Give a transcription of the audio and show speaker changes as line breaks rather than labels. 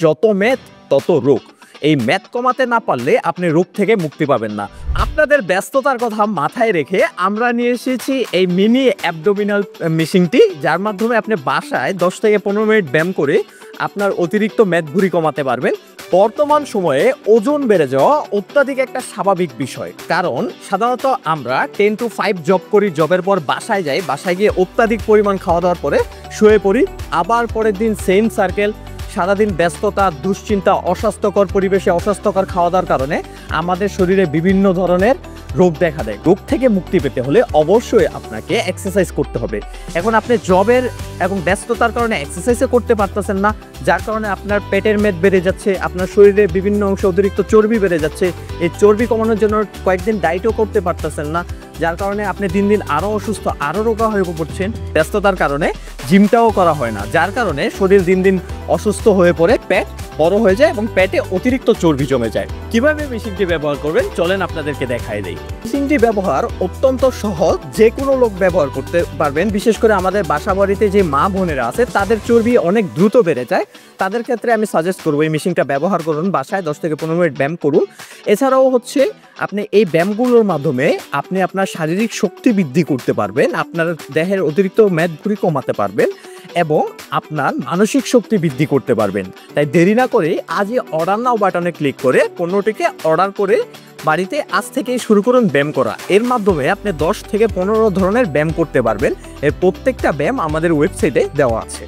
যত মেদ তত রোগ। এই মেদ কমাতে না পারলে আপনি রোগ থেকে মুক্তি পাবেন না। আপনাদের ব্যস্ততার কথা মাথায় রেখে আমরা নিয়ে এসেছি এই মিনি অ্যাবডোমিনাল মেশিনটি, যার মাধ্যমে আপনি বাসায় 10 থেকে 15 মিনিট ব্যায়াম করে আপনার অতিরিক্ত মেদ ভুঁড়ি কমাতে পারবেন। বর্তমান সময়ে ওজন বেড়ে যাওয়া অত্যাধিক একটা স্বাভাবিক বিষয়, কারণ সাধারণত আমরা 10 to 5 জব করি, জবের পর বাসায় যাই, বাসায় গিয়ে অত্যাধিক পরিমাণ খাওয়া দাওয়ার পরে শুয়ে পড়ি, আবার পরের দিন সেম সার্কেল। সারাদিন ব্যস্ততা, দুশ্চিন্তা, অস্বাস্থ্যকর পরিবেশে অস্বাস্থ্যকর খাওয়া দাওয়ার কারণে আমাদের শরীরে বিভিন্ন ধরনের রোগ দেখা দেয়। রোগ থেকে মুক্তি পেতে হলে অবশ্যই আপনাকে এক্সারসাইজ করতে হবে। এখন আপনি জবের এবং ব্যস্ততার কারণে এক্সারসাইজও করতে পারতেছেন না, যার কারণে আপনার পেটের মেদ বেড়ে যাচ্ছে, আপনার শরীরে বিভিন্ন অংশে অতিরিক্ত চর্বি বেড়ে যাচ্ছে। এই চর্বি কমানোর জন্য কয়েকদিন ডায়েটও করতে পারতেছেন না, যার কারণে আপনি দিন দিন আরও অসুস্থ, আরও রোগা হয়ে পড়ছেন। ব্যস্ততার কারণে জিমটাও করা হয় না, যার কারণে শরীর দিন দিন অসুস্থ হয়ে পড়ে, পেট বড় হয়ে যায় এবং পেটে অতিরিক্ত চর্বি জমে যায়। কিভাবে মেশিনটি ব্যবহার করবেন চলেন আপনাদেরকে দেখায় দেই। মেশিনটি ব্যবহার অত্যন্ত সহজ, যে কোনো লোক ব্যবহার করতে পারবেন। বিশেষ করে আমাদের বাসা বাড়িতে যে মা বোনেরা আছে তাদের চর্বি অনেক দ্রুত বেড়ে যায়, তাদের ক্ষেত্রে আমি সাজেস্ট করবো এই মেশিনটা ব্যবহার করুন। বাসায় 10 থেকে 15 মিনিট ব্যায়াম করুন। এছাড়াও হচ্ছে আপনি এই ব্যায়ামগুলোর মাধ্যমে আপনি আপনার শারীরিক শক্তি বৃদ্ধি করতে পারবেন, আপনার দেহের অতিরিক্ত মেদ ভুঁড়ি কমাতে পারবেন এবং আপনার মানসিক শক্তি বৃদ্ধি করতে পারবেন। তাই দেরি না করে আজই অর্ডার নাও বাটনে ক্লিক করে পণ্যটিকে অর্ডার করে বাড়িতে আজ থেকেই শুরু করুন ব্যায়াম করা। এর মাধ্যমে আপনি 10 থেকে 15 ধরনের ব্যায়াম করতে পারবেন। এর প্রত্যেকটা ব্যায়াম আমাদের ওয়েবসাইটে দেওয়া আছে।